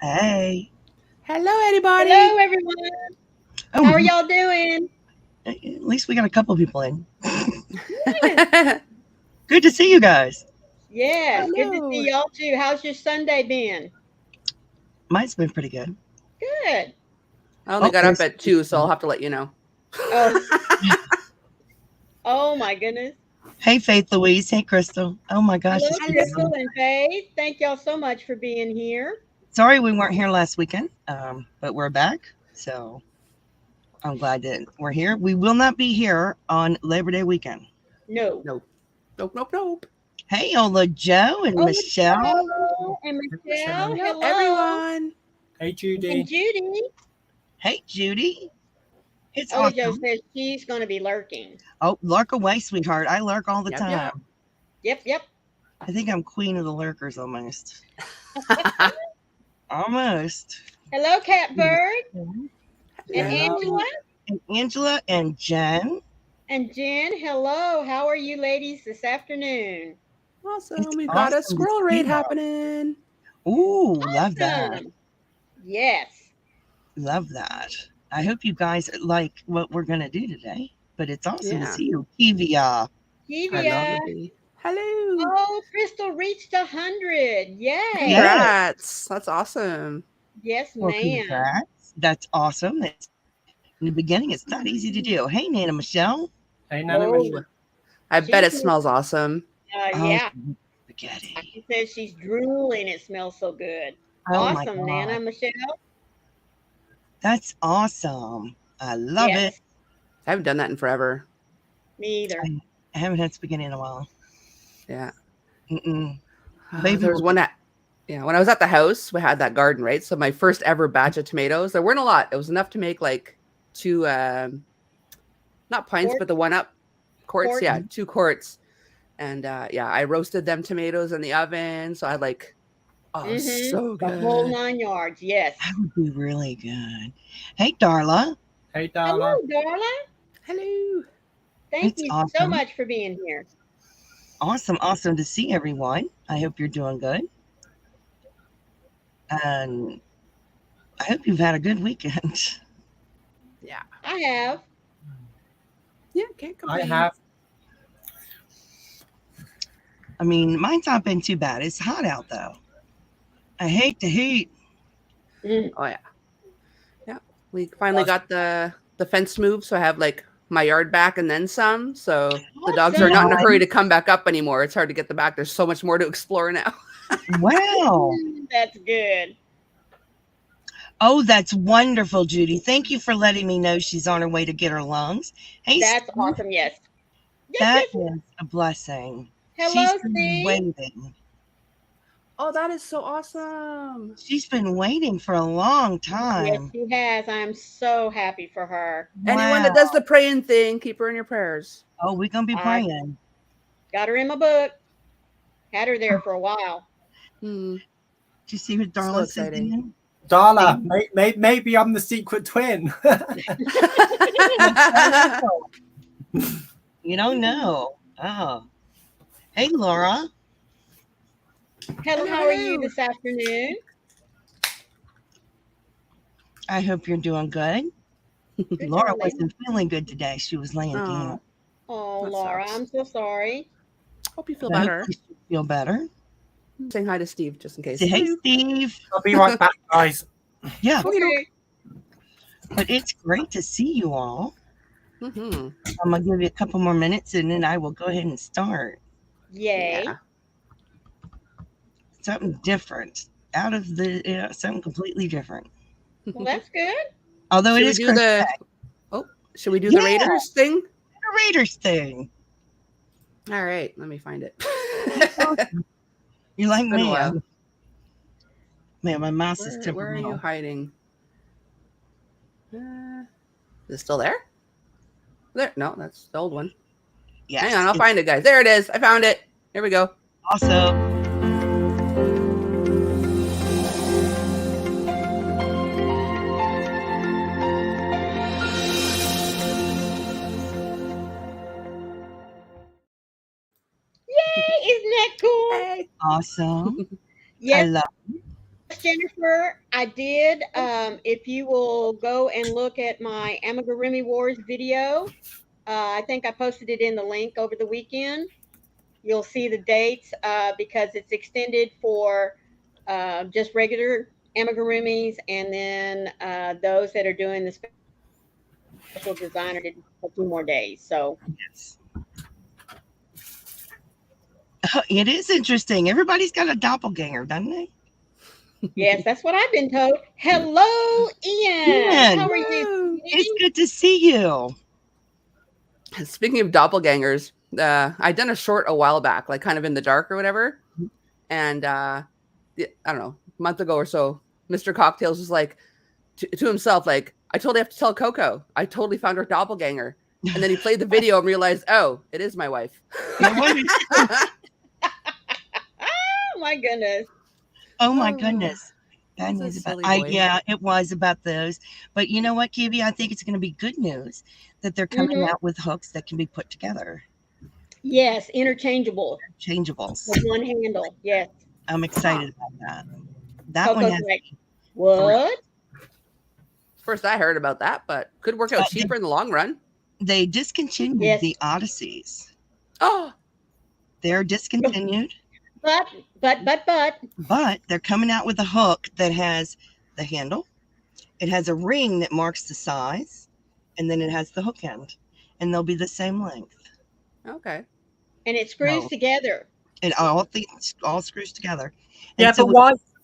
Hey. Hello, everybody. Hello, everyone. Oh, How are y'all doing? At least we got a couple people in. Good to see you guys. Yes, good to Hello. see y'all too. How's your Sunday been? Mine's been pretty good. Good. I only got there's- up at 2, so I'll have to let you know. Oh, oh my goodness. Hey, Faith Louise. Hey, Crystal. Oh, my gosh. Hello, it's been Crystal so- and Faith. Thank y'all so much for being here. Sorry we weren't here last weekend, but we're back. So I'm glad that we're here. We will not be here on Labor Day weekend. No. Nope. Hey, Ola Joe and Michelle. Hello, and Michelle. Hello, Hello, everyone. Hey, Judy. And Judy. Hey, Judy. It's Ola Joe awesome. says she's going to be lurking. Oh, lurk away, sweetheart. I lurk all the Yep, time. yep. Yep. I think I'm queen of the lurkers almost. Almost. Hello, Catbird. And And Angela. Angela and Jen. And Jen. Hello. How are you ladies this afternoon? Awesome. It's We've got a awesome to squirrel see raid you. happening. Ooh, love that. Awesome. Yes. Love that. I hope you guys like what we're going to do today. But it's awesome to Yeah. see you. Kivia. Kivia. Hello. Oh, Crystal reached 100. Yay. Congrats. That's awesome. Yes, Well, ma'am. congrats. That's awesome. It's, in the beginning, it's not easy to do. Hey, Nana Michelle. Hey, Nana. Oh. Michelle. I bet it She's- smells awesome. Yeah. Spaghetti. She says she's drooling. It smells so good. Oh, my Awesome, God. Nana Michelle. That's awesome. I love Yes. it. I haven't done that in forever. Me either. I haven't had spaghetti in a while. Yeah. Mm-mm. Maybe There was we'll- one when I was at the house, we had that garden, right? So my first ever batch of tomatoes, there weren't a lot. It was enough to make like 2 not pints, Quarts? but the one up quarts. Quarts? Yeah, 2 quarts. And I roasted them tomatoes in the oven. So I had like, Mhm. so The good. whole 9 yards. Yes. That would be really good. Hey, Darla. Hey, Darla. Hello, Darla. Hello. Thank It's you so awesome. much for being here. Awesome to see everyone. I hope you're doing good. And I hope you've had a good weekend. Yeah. I have. Yeah, can't I complain. have. I mean, mine's not been too bad. It's hot out, though. I hate the heat. Mm. Oh yeah. Yeah. We finally got the fence moved, so I have like my yard back and then some. So the dogs are not in a hurry to come back up anymore. It's hard to get them back. There's so much more to explore now. Wow. That's good. Oh, that's wonderful, Judy. Thank you for letting me know she's on her way to get her lungs. Hey, That's Steve, awesome. Yes. that Yes. is a blessing. Hello, She's been Steve. waiting. Oh, that is so awesome. She's been waiting for a long Yes, time. she has. I'm so happy for her. Anyone that Wow. does the praying thing, keep her in your prayers. Oh, we're going to be praying. Got her in my book. Had her there for a while. Hmm. Did you see what So Darla said? exciting. Then? Darla, maybe I'm the secret twin. You don't know. Oh. Hey, Laura. Hello, how are you this afternoon? I hope you're doing good. Good, Laura darling. wasn't feeling good today. She was laying down. Oh, That Laura, sucks. I'm so sorry. Hope you feel I hope better. you feel better. Saying hi to Steve just in case. Say, hey, Steve. I'll be right back, guys. Yeah, Okay. but it's great to see you all. Mm-hmm. I'm going to give you a couple more minutes and then I will go ahead and start. Yay. Yeah. Something different. Out of the, something completely different. Well, that's good. Although Should it we is do Crochet. should we do the Yeah. Raiders thing? decorators thing. All right, let me find it. You like It's been a me? while. Man, my mouse is Where are you temperamental. hiding? Is it still there? There? No, that's the old one. Yes. Hang on, I'll find it, guys. There it is. I found it. Here we go. Also, Yay, isn't that cool? Hey. awesome. I Yes, love Jennifer, I did. If you will go and look at my Amigurumi Wars video, I think I posted it in the link over the weekend. You'll see the dates because it's extended for just regular amigurumis, and then those that are doing the special designer did a few more days. So Yes. It is interesting. Everybody's got a doppelganger, doesn't they? yes, that's what I've been told. Hello, Ian. Ian. How are you? It's good to see you. Speaking of doppelgangers, I'd done a short a while back, like kind of in the dark or whatever. And I don't know, a month ago or so, Mr. Cocktails was like to himself, like, I totally have to tell Coco. I totally found her doppelganger. And then he played the video and realized, oh, it is my wife. Oh my goodness. Oh my goodness. Bad He's a news about silly boy. yeah, it was about those. But you know what, Kiwi? I think it's going to be good news that they're coming out with hooks that can be put together. Yes, interchangeable Changeables. with one handle. Yes. I'm excited about that. That one Coco's has like, what? First I heard about that, but could work out cheaper in the long run. they discontinued Yes. the Odysseys. Oh, They're discontinued, But but they're coming out with a hook that has the handle. It has a ring that marks the size, and then it has the hook end, and they'll be the same length. okay. and it screws No. together. It all screws together. Yeah, And so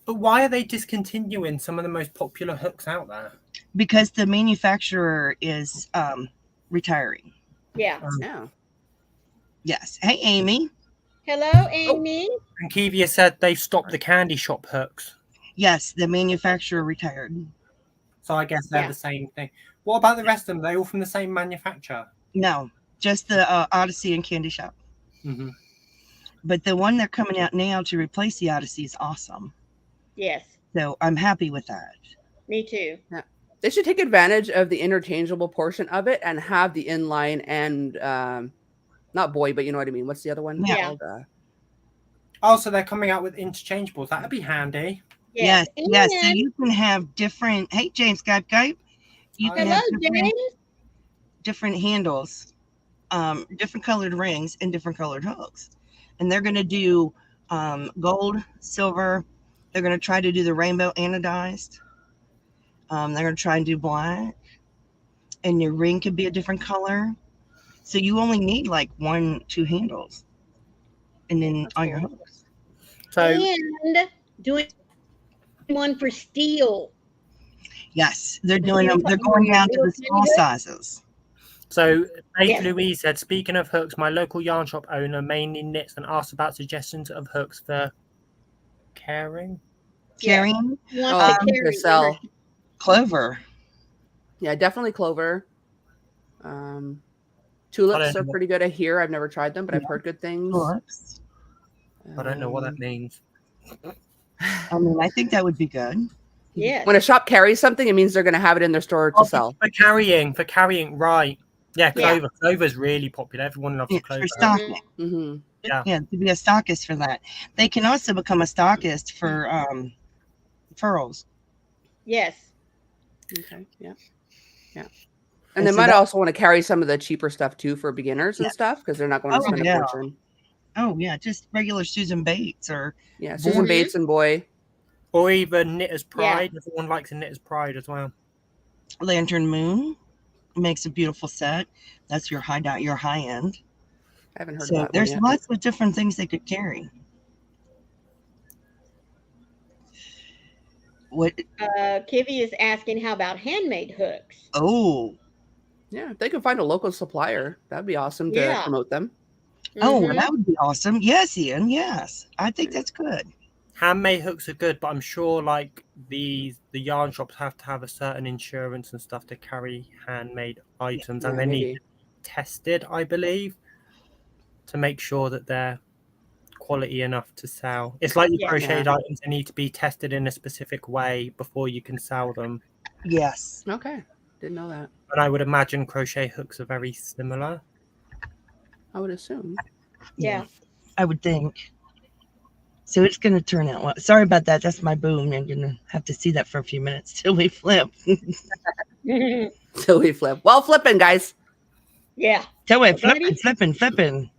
but why are they discontinuing some of the most popular hooks out there? because the manufacturer is retiring. Yeah. Yeah. Yes. Hey, Amy. Hello, Amy. And Kivia said they've stopped the candy shop hooks. Yes, the manufacturer retired. So I guess they're the same thing. What about the rest of them? Are they all from the same manufacturer? No, just the Odyssey and Candy Shop. Mm-hmm. But the one they're coming out now to replace the Odyssey is awesome. Yes, So I'm happy with that. me too. They should take advantage of the interchangeable portion of it and have the inline and not boy, but you know what I mean. What's the other one Yeah. called? Oh, so they're coming out with interchangeables. That'd be handy. Yes. Yes. So And you can have different. Hey, James, Skype. You can hello, have James. different handles, different colored rings, and different colored hooks. And they're going to do gold, silver. They're going to try to do the rainbow anodized. They're going to try and do black. And your ring could be a different color. So you only need like 1-2 handles. And then That's on your cool. hooks. So And doing one for steel. Yes, they're doing them. They're going down to the small sizes. So, Faith Yes. Louise said, speaking of hooks, my local yarn shop owner mainly knits and asked about suggestions of hooks for carrying. Carrying Wants to to carry sell. clover. Yeah, definitely clover. I Tulips don't are know. pretty good at here. I've never tried them, but I've heard good things. Tulips. I don't know what that means. I mean, I think that would be good. Yes. When a shop carries something, it means they're going to have it in their store to sell. For carrying, right. Yeah, Yeah. clover. Clover's really popular. Everyone loves Yeah, clover. for stocking. Mm-hmm. Yeah, to be a stockist for that. They can also become a stockist for furls. Yes. Okay. Yeah. Yeah. And And they so might that- also want to carry some of the cheaper stuff too for beginners and Yeah. stuff because they're not going to Oh, spend yeah. a fortune. Oh yeah, just regular Susan Bates or Yeah. Susan Mhm. Bates and Boy. Or even Knitter's Pride. Everyone likes a Knitter's Pride as well. Lantern Moon makes a beautiful set. That's your high end. I haven't heard So of that there's one yet. lots of different things they could carry. What? Kivy is asking, how about handmade hooks? Oh, Yeah, if they can find a local supplier, that'd be awesome to Yeah. promote them. Oh, Mhm. that would be awesome. Yes, Ian. Yes. I think that's good. Handmade hooks are good, but I'm sure like the yarn shops have to have a certain insurance and stuff to carry handmade items, and Yeah, they need maybe. to be tested, I believe, to make sure that they're quality enough to sell. It's like your Yeah. crocheted Yeah. items; they need to be tested in a specific way before you can sell them. Yes. Okay, didn't know that. And I would imagine crochet hooks are very similar. I would assume. Yeah. I would think. So it's going to turn out well. Sorry about that. That's my boom. You're going to have to see that for a few minutes till we flip. So we flip. Well, flipping, guys. Yeah. Till we Alrighty. flipping.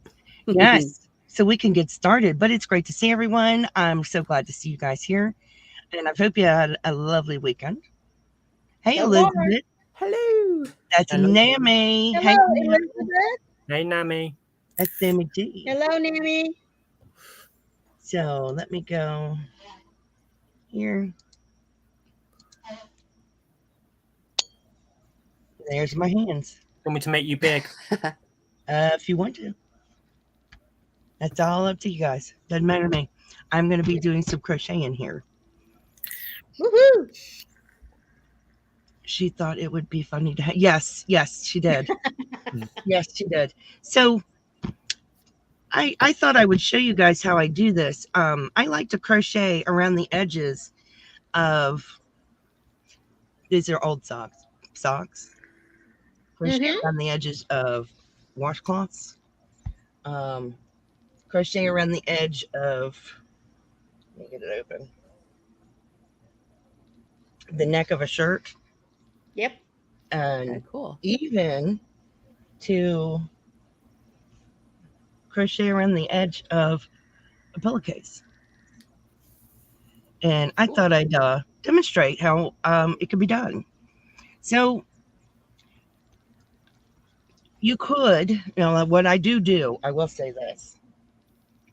Yes. So we can get started. But it's great to see everyone. I'm so glad to see you guys here. And I hope you had a lovely weekend. Hey, So far. Elizabeth. Hello. That's Hello. Nami. Hello, Hey, Elizabeth. Hey, Nami. that's Sammy G. Hello, Nami. So let me go here. There's my hands. Want me to make you big? If you want to. That's all up to you guys. Doesn't matter to me. I'm going to be doing some crocheting here. Woohoo. She thought it would be funny to yes, she did. Yes, she did. So I thought I would show you guys how I do this. I like to crochet around the edges of, these are old socks. Crochet Mhm. around the edges of washcloths. Crochet around the edge of, let me get it open, the neck of a shirt. Yep. And Okay, cool. even to crochet around the edge of a pillowcase. And I Cool. thought I'd demonstrate how it could be done. So you could, you know, what I do, I will say this.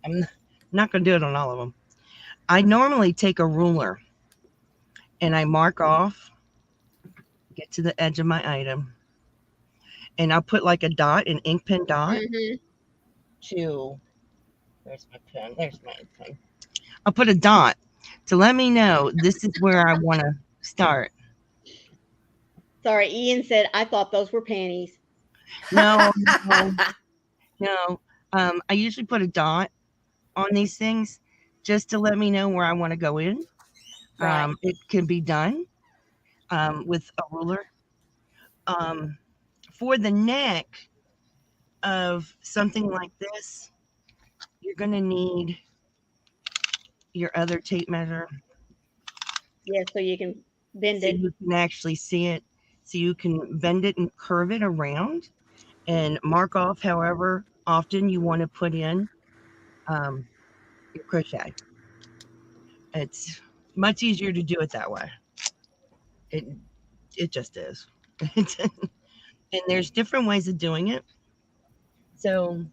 I'm not going to do it on all of them. I normally take a ruler and I mark off, get to the edge of my item, and I'll put like a dot, an ink pen dot Mhm. to, there's my ink pen. I'll put a dot to let me know this is where I want to start. Sorry, Ian said I thought those were panties. No. I usually put a dot on these things just to let me know where I want to go in. Right. It can be done with a ruler. For the neck of something like this, you're going to need your other tape measure. Yeah, so you can bend So it. you can actually see it. So you can bend it and curve it around and mark off however often you want to put in your crochet. It's much easier to do it that way. It just is. And there's different ways of doing it. So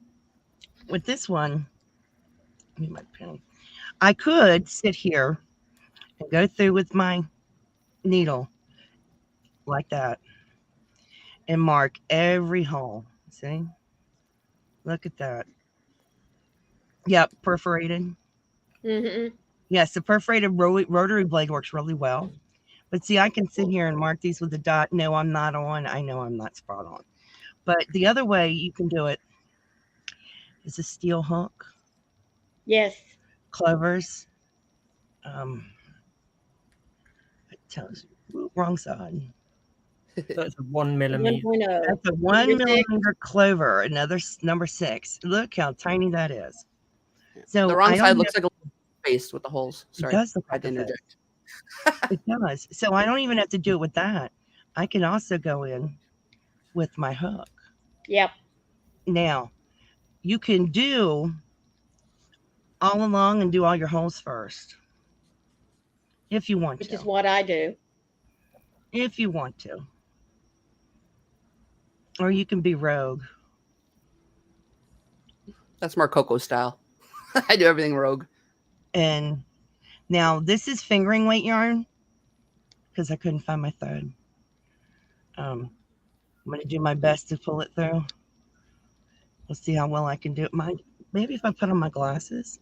with this one, give me my pen. I could sit here and go through with my needle like that and mark every hole. See? Look at that. Yep, perforated. Mhm. Yes, the perforated rotary blade works really well. But see, I can sit here and mark these with a dot. No, I'm not on. I know I'm not spot on. But the other way you can do it is a steel hook, Yes. clovers. It tells you, wrong side. That's a 1 millimeter. 1.0. That's a 1 Number 6. millimeter clover, another number 6. Look how tiny that is. So The wrong I side don't looks like a little face with the holes. It Sorry, does look I like had a to face. interject. It does. So I don't even have to do it with that. I can also go in with my hook. Yep. Now, you can do all along and do all your holes first. If you want Which to. is what I do. If you want to. Or you can be rogue. That's more Coco style. I do everything rogue. And now this is fingering weight yarn because I couldn't find my thread. I'm going to do my best to pull it through. We'll see how well I can do it. Maybe if I put on my glasses.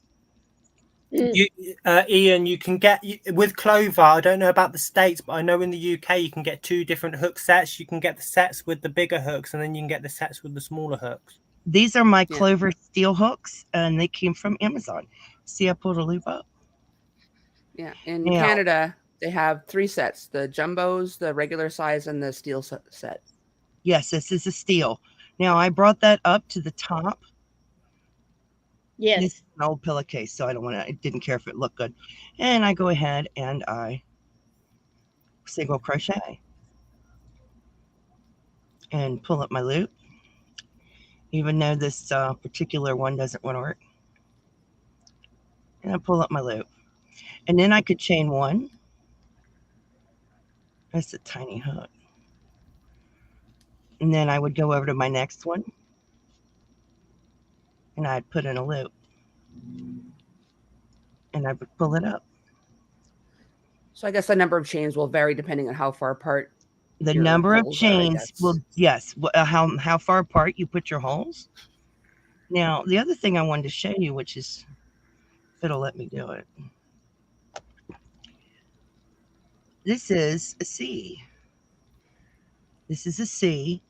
Ian, you can get with Clover. I don't know about the States, but I know in the UK you can get 2 different hook sets. You can get the sets with the bigger hooks, and then you can get the sets with the smaller hooks. These are my Clover steel hooks, and they came from Amazon. See, I pulled a loop up. Yeah, in Canada, they have 3 sets: the jumbos, the regular size, and the steel set. Yes, this is a steel. Now, I brought that up to the top. Yes. This is an old pillowcase, so I didn't care if it looked good. And I go ahead and I single crochet and pull up my loop, even though this particular one doesn't want to work. And I pull up my loop. And then I could chain 1. That's a tiny hook. And then I would go over to my next one, and I'd put in a loop. And I would pull it up. So I guess the number of chains will vary depending on how far apart. The number of chains will, yes, how far apart you put your holes. Now, the other thing I wanted to show you, which is, if it'll let me do it. This is a C. This is a C,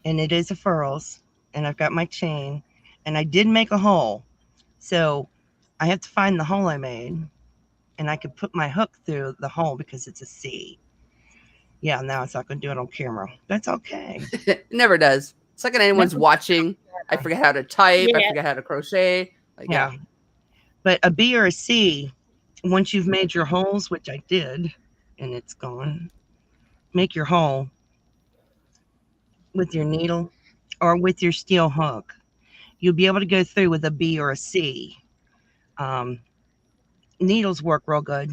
and it is a furls, and I've got my chain, and I did make a hole. So I have to find the hole I made, and I could put my hook through the hole because it's a C. Yeah, now it's not going to do it on camera. That's okay. It never does. It's like when anyone's watching. I forget how to type. I forget how to crochet. Like, yeah. But a B or a C, once you've made your holes, which I did, and it's gone, make your hole with your needle or with your steel hook. You'll be able to go through with a B or a C. Needles work real good.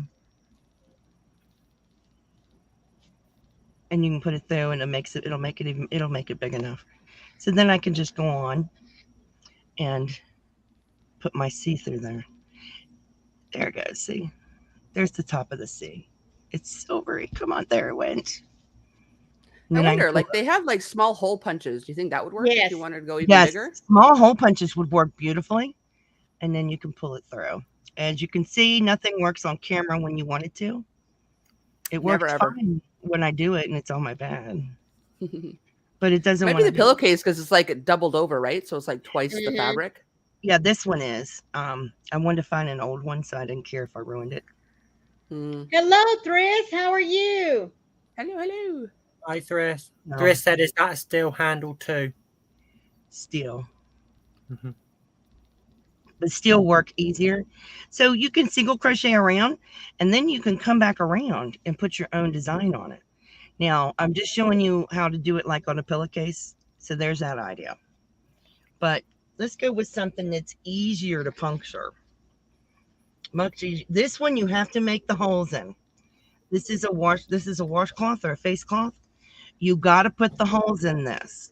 And you can put it through, and it'll make it big enough. So then I can just go on and put my C through there. There it goes. See, there's the top of the C. It's silvery. Come on, there it went. I wonder, like they have like small hole punches. Do you think that would work if you wanted to go even bigger? Small hole punches would work beautifully, and then you can pull it through. As you can see, nothing works on camera when you want it to. It works fine when I do it, and it's on my bed. But it doesn't. Maybe the pillowcase because it's like doubled over, right? So it's like twice the fabric. Yeah, this one is. I wanted to find an old one, so I didn't care if I ruined it. Hello, Thris. How are you? Hello. Hi, Thris. No. Thris said, "Is that a steel handle too?" Steel. But steel work easier. So you can single crochet around, and then you can come back around and put your own design on it. Now, I'm just showing you how to do it like on a pillowcase. So there's that idea. But let's go with something that's easier to puncture. Much easier. This one you have to make the holes in. This is a washcloth or a face cloth. You got to put the holes in this.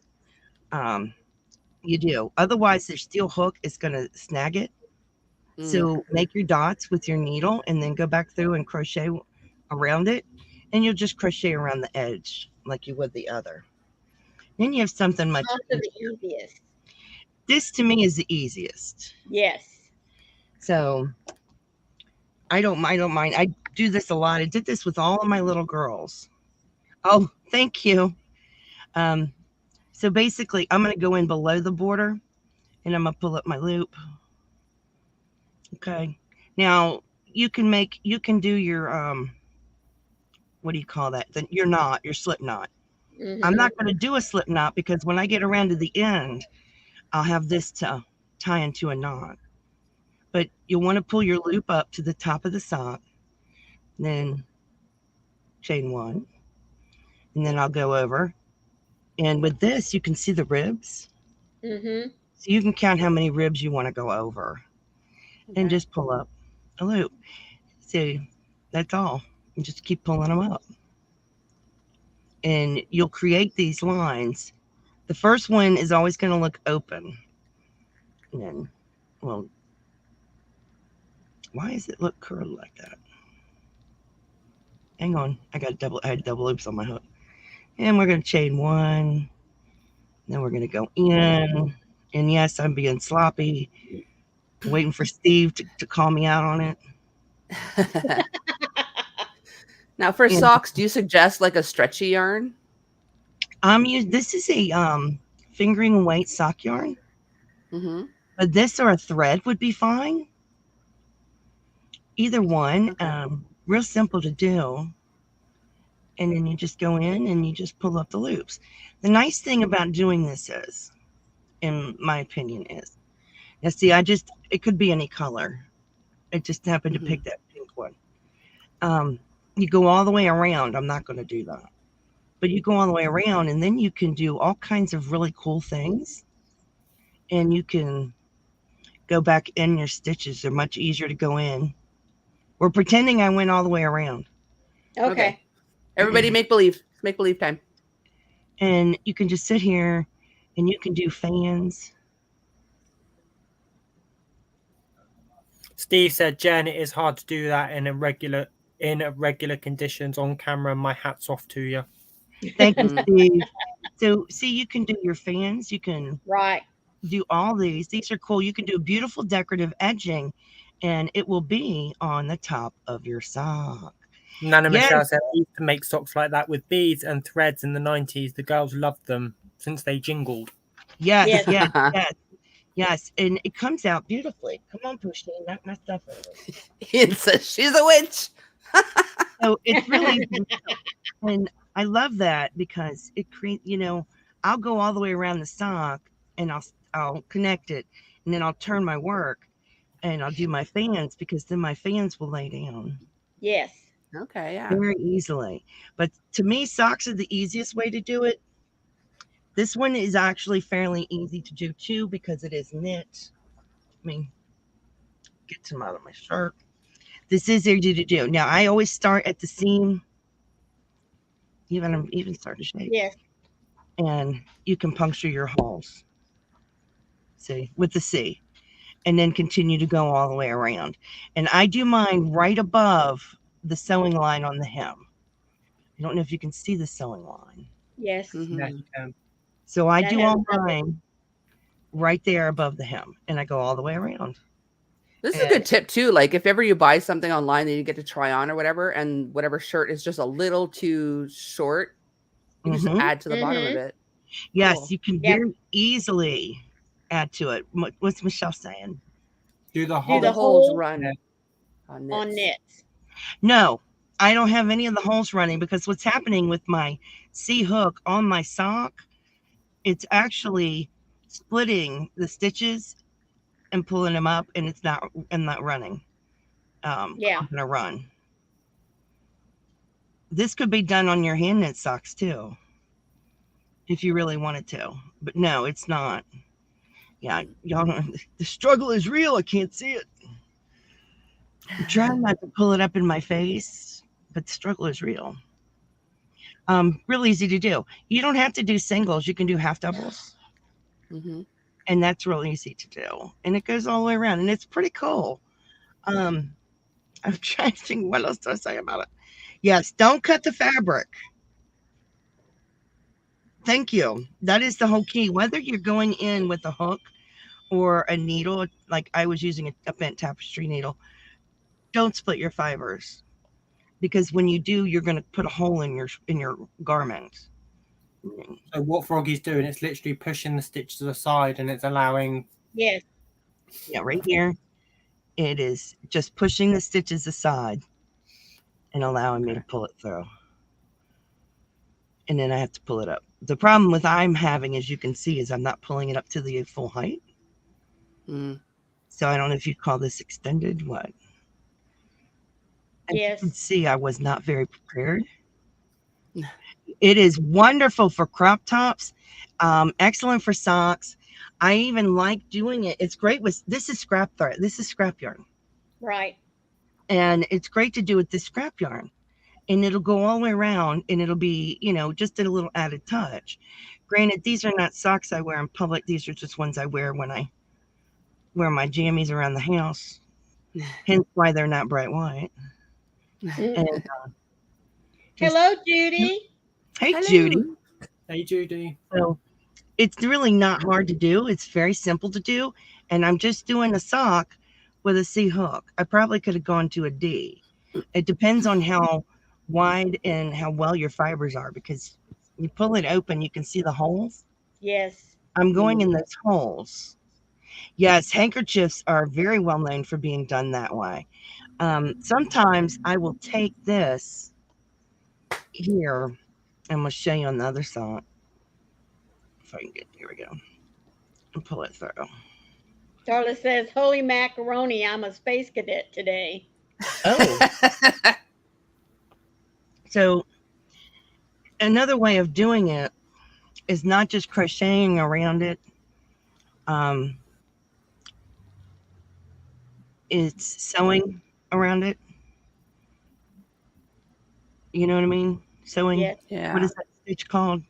You do. Otherwise, the steel hook is going to snag it. So make your dots with your needle and then go back through and crochet around it. And you'll just crochet around the edge like you would the other. Then you have something much easier. This to me is the easiest. Yes. So I don't mind. I do this a lot. I did this with all of my little girls. Oh, thank you. So basically, I'm going to go in below the border, and I'm going to pull up my loop. Okay. Now, you can do your, what do you call that? Your slip knot. I'm not going to do a slip knot because when I get around to the end, I'll have this to tie into a knot. But you'll want to pull your loop up to the top of the sock, then chain 1, and then I'll go over. And with this, you can see the ribs. So you can count how many ribs you want to go over. And just pull up a loop. See, that's all. And just keep pulling them up. And you'll create these lines. The first one is always going to look open. And then, well, why does it look curled like that? Hang on. I had double loops on my hook. And we're going to chain 1. Then we're going to go in. And yes, I'm being sloppy, waiting for Steve to call me out on it. Now for And socks, do you suggest like a stretchy yarn? this is a fingering weight sock yarn. Mm-hmm. But this or a thread would be fine. Either one. Okay. Real simple to do. And then you just go in and you just pull up the loops. The nice thing about doing this is, in my opinion, is, now see, it could be any color. I just happened to pick that pink one. You go all the way around. I'm not going to do that. But you go all the way around, and then you can do all kinds of really cool things. And you can go back in your stitches. They're much easier to go in. We're pretending I went all the way around. Okay. Everybody make believe. Make believe time. And you can just sit here and you can do fans. Steve said, Jen, it is hard to do that in regular conditions on camera. My hat's off to you. Thank you, Steve. So see, you can do your fans. You can do all these. These are cool. You can do beautiful decorative edging, and it will be on the top of your sock. Nana Michelle said, I used to make socks like that with beads and threads in the 90s. The girls loved them since they jingled. Yes. Yes, and it comes out beautifully. Come on, Pusheen, knock my stuff over. Ian says she's a witch. So it's really, and I love that because it creates, I'll go all the way around the sock and I'll connect it, and then I'll turn my work and I'll do my fans, because then my fans will lay down. Yes. Okay, yeah. Very easily. But to me, socks are the easiest way to do it. This one is actually fairly easy to do too, because it is knit. Let me get some out of my shirt. This is easy to do. Now, I always start at the seam. Even start to shape. Yes. And you can puncture your holes. See, with the C. And then continue to go all the way around. And I do mine right above the sewing line on the hem. I don't know if you can see the sewing line. Yes. Mm-hmm. Yeah, you can. So I do all mine right there above the hem, and I go all the way around. This is a good tip too. Like if ever you buy something online that you get to try on or whatever, and whatever shirt is just a little too short, you just add to the bottom of it. Yes, cool. You can very easily add to it. What's Michelle saying? Do the holes run on knits. No, I don't have any of the holes running, because what's happening with my C hook on my sock, it's actually splitting the stitches and pulling them up, and I'm not running. I'm gonna run. This could be done on your hand knit socks too, if you really wanted to, but no, it's not. Yeah, y'all, the struggle is real. I can't see it. I'm trying not to pull it up in my face, but the struggle is real. Real easy to do. You don't have to do singles. You can do half doubles. And that's real easy to do. And it goes all the way around, and it's pretty cool. I'm trying to think, what else do I say about it? Yes, don't cut the fabric. Thank you. That is the whole key. Whether you're going in with a hook or a needle, like I was using a bent tapestry needle, don't split your fibers, because when you do, you're going to put a hole in your garment. So what Froggy's doing, it's literally pushing the stitch to the side, and it's allowing. Yes. Yeah, right here. It is just pushing the stitches aside and allowing me to pull it through. And then I have to pull it up. The problem with I'm having, as you can see, is I'm not pulling it up to the full height. So I don't know if you'd call this extended. What? As you can see, I was not very prepared. It is wonderful for crop tops. Excellent for socks. I even like doing it. It's great with, this is scrap thread. This is scrap yarn. Right. And it's great to do with this scrap yarn. And it'll go all the way around, and it'll be, just a little added touch. Granted, these are not socks I wear in public. These are just ones I wear when I wear my jammies around the house. Hence why they're not bright white. And, hello, Judy. Hey, Hello. Judy. Hey, Judy. So it's really not hard to do. It's very simple to do. And I'm just doing a sock with a C hook. I probably could have gone to a D. It depends on how wide and how well your fibers are, because you pull it open, you can see the holes. Yes. I'm going in those holes. Yes, handkerchiefs are very well known for being done that way. Sometimes I will take this here, and we'll show you on the other side. If I can get, here we go, and pull it through. Darla says, "Holy macaroni! I'm a space cadet today." Oh, so another way of doing it is not just crocheting around it. It's sewing around it. You know what I mean? Sewing. Yes. Yeah. What is that stitch called?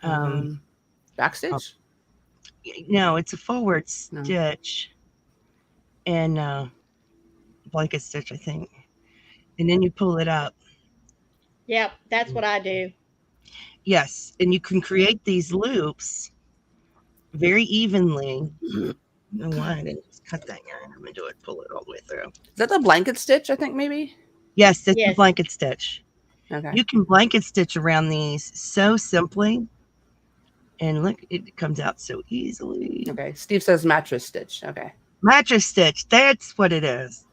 Backstitch? No, it's a forward No. stitch and blanket stitch, I think. And then you pull it up. Yep, that's what I do. Yes, and you can create these loops very evenly. I don't know why I didn't just cut that yarn. I'm gonna do it, pull it all the way through. Is that the blanket stitch, I think, maybe? Yes, that's the Yes. blanket stitch. Okay. You can blanket stitch around these so simply. And look, it comes out so easily. Okay. Steve says mattress stitch. Okay. Mattress stitch, that's what it is.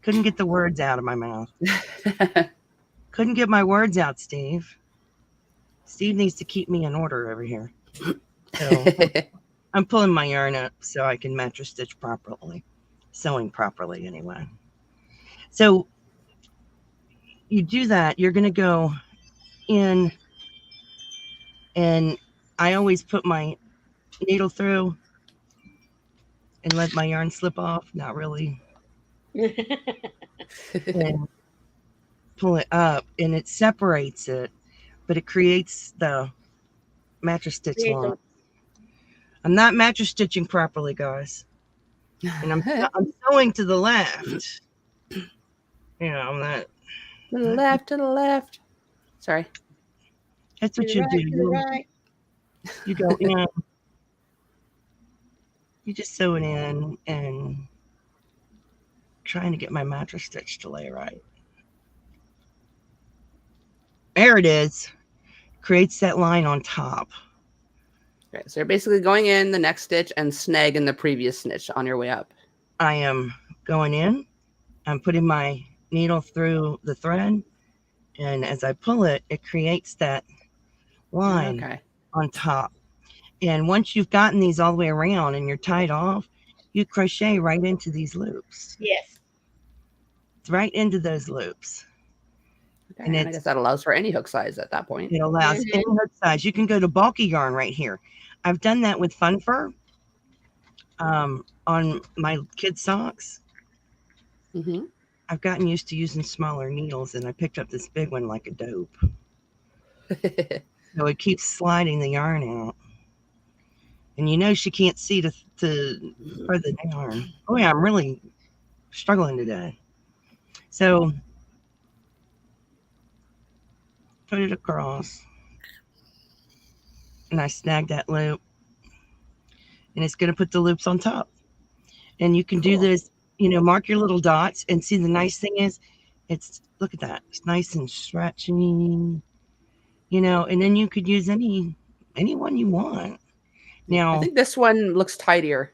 Couldn't get the words out of my mouth. Couldn't get my words out, Steve. Steve needs to keep me in order over here. So I'm pulling my yarn up so I can mattress stitch properly, sewing properly anyway. So you do that, you're going to go in, and I always put my needle through and let my yarn slip off. Not really. And pull it up, and it separates it, but it creates the mattress stitch line. I'm not mattress stitching properly, guys. And I'm sewing to the left. I'm not. To the left, to the left. Sorry. That's what To you the right, do. to the right. You go in. You just sew it in and trying to get my mattress stitch to lay right. There it is. Creates that line on top. Okay, so you're basically going in the next stitch and snagging the previous stitch on your way up. I am going in. I'm putting my needle through the thread, and as I pull it, it creates that line on top. And once you've gotten these all the way around and you're tied off, you crochet right into these loops. Yes. Right into those loops. Okay, and I guess that allows for any hook size at that point. It allows any hook size. You can go to bulky yarn right here. I've done that with Fun Fur on my kids' socks. Mm-hmm. I've gotten used to using smaller needles, and I picked up this big one like a dope. So it keeps sliding the yarn out. And she can't see to thread the yarn. Oh yeah, I'm really struggling today. So put it across. And I snag that loop. And it's going to put the loops on top. And you can do this, mark your little dots, and see the nice thing is, look at that. It's nice and stretchy, and then you could use any one you want. Now, I think this one looks tidier.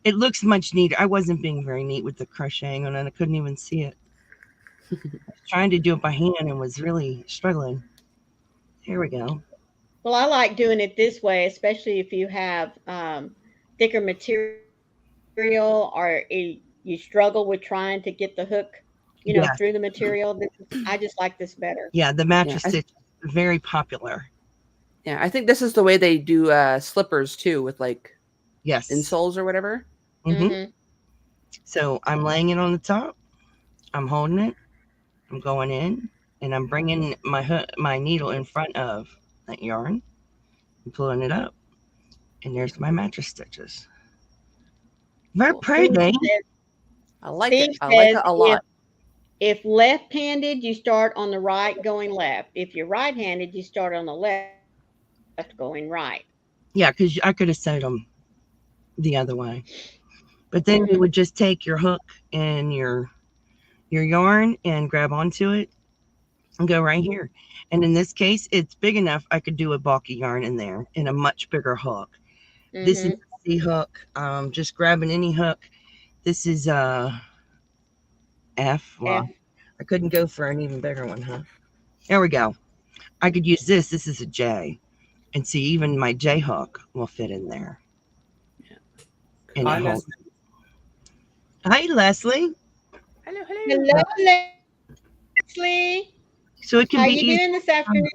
It looks much neater. I wasn't being very neat with the crocheting on it. I couldn't even see it. I was trying to do it by hand and was really struggling. Here we go. Well, I like doing it this way, especially if you have thicker material or you struggle with trying to get the hook, through the material. I just like this better. Yeah, the mattress stitch is very popular. Yeah, I think this is the way they do slippers too, with yes, insoles or whatever. Mm-hmm. So I'm laying it on the top. I'm holding it. I'm going in, and I'm bringing my needle in front of that yarn and pulling it up. And there's my mattress stitches. Very pretty. I like it. I like it a lot. If left-handed, you start on the right going left. If you're right-handed, you start on the left going right. Yeah, because I could have sewed them the other way. But then you would just take your hook and your yarn and grab onto it and go right here. And in this case, it's big enough I could do a bulky yarn in there in a much bigger hook. This is a C hook. Just grabbing any hook. This is F. Well, I couldn't go for an even bigger one, huh? There we go. I could use this. This is a J. And see, even my J hook will fit in there. And Hi, Leslie. Hi, Leslie. Hello, hello. Hello, Leslie. So it can How be you doing this afternoon?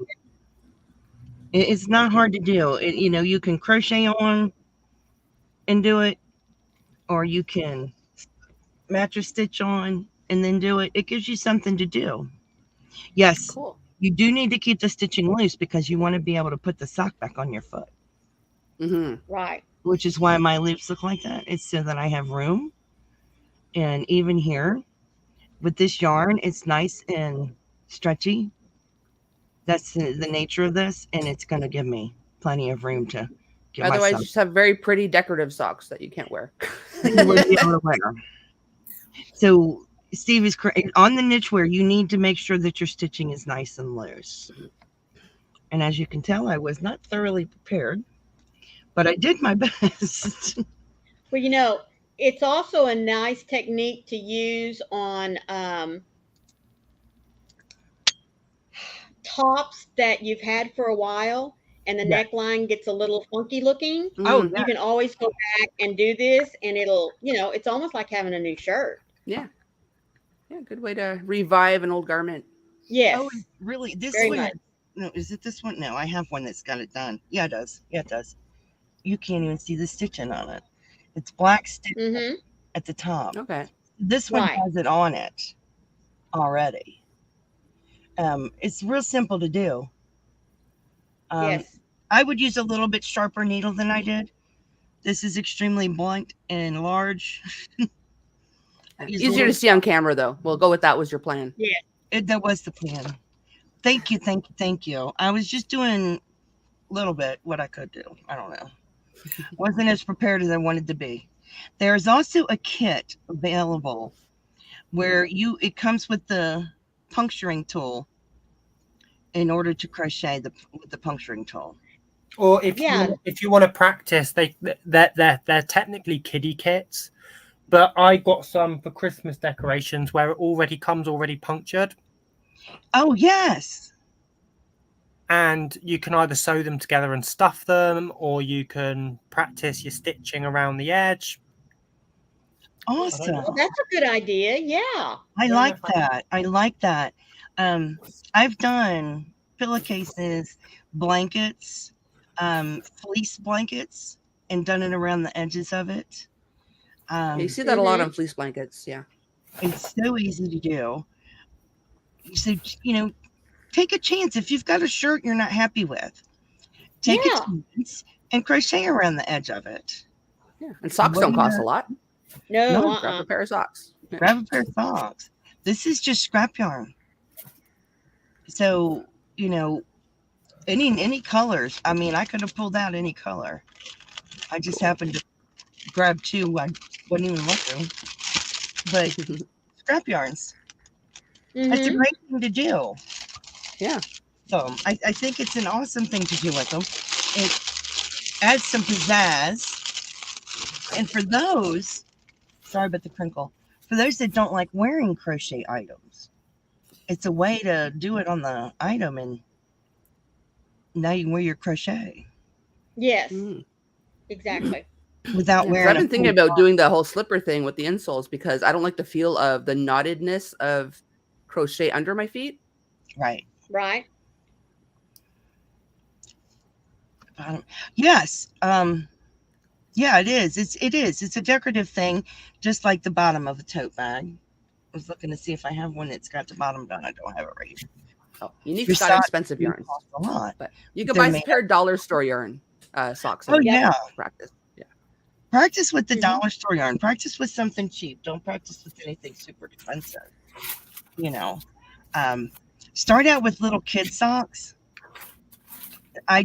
It's not hard to do. You know, you can crochet on and do it, or you can mattress stitch on and then do it. It gives you something to do. Yes, Cool. you do need to keep the stitching loose because you want to be able to put the sock back on your foot. Right. Which is why my loops look like that. It's so that I have room. And even here with this yarn, it's nice and stretchy. That's the nature of this, and it's going to give me plenty of room to get Otherwise, myself. you just have very pretty decorative socks that you can't wear. You wouldn't be able to wear. So Steve is correct. On the niche wear, you need to make sure that your stitching is nice and loose. And as you can tell, I was not thoroughly prepared, but I did my best. Well, you know, it's also a nice technique to use on tops that you've had for a while and the neckline gets a little funky looking. Oh, You can always go back and do this and it'll, you know, it's almost like having a new shirt. Yeah. Yeah, good way to revive an old garment. Yes. Oh, really? This Very one? nice. No, is it this one? No, I have one that's got it done. Yeah, it does. Yeah, it does. You can't even see the stitching on it. It's black stitch at the top. Okay. This one has it on it already. It's real simple to do. Yes. I would use a little bit sharper needle than I did. This is extremely blunt and large. Easier to see on camera, though. We'll go with that was your plan. Yeah. That was the plan. Thank you, thank you, thank you. I was just doing a little bit what I could do. I don't know. Wasn't as prepared as I wanted to be. There's also a kit available where it comes with the puncturing tool in order to crochet with the puncturing tool. Or if you want to practice, they're technically kiddie kits, but I got some for Christmas decorations where it already comes punctured. Oh yes. And you can either sew them together and stuff them, or you can practice your stitching around the edge. Awesome. Well, that's a good idea. Yeah. I like that. I like that. I've done pillowcases, blankets, fleece blankets, and done it around the edges of it. You see that a lot on fleece blankets. Yeah. It's so easy to do. So, you know, take a chance. If you've got a shirt you're not happy with, take a chance and crochet around the edge of it. Yeah. And socks don't cost a lot. No. Grab a pair of socks. Yeah. Grab a pair of socks. This is just scrap yarn. So, you know, any colors. I mean, I could have pulled out any color. I just happened to grab two I wasn't even looking. But scrap yarns. That's a great thing to do. Yeah. So I think it's an awesome thing to do with them. It adds some pizzazz. And for those, sorry about the crinkle, for those that don't like wearing crochet items, it's a way to do it on the item and now you can wear your crochet. Yes. Exactly. Without wearing I've been thinking about doing the whole slipper thing with the insoles because I don't like the feel of the knottedness of crochet under my feet. Right. Right. Yes. Yeah, it is. It's a decorative thing, just like the bottom of a tote bag. I was looking to see if I have one that's got the bottom done. I don't have it right here. Oh, Unique's got expensive yarns. A lot. But you can buy some pair of dollar store yarn socks. Oh, yeah. Practice. Yeah. Practice with the dollar store yarn. Practice with something cheap. Don't practice with anything super expensive. you know. Start out with little kid socks.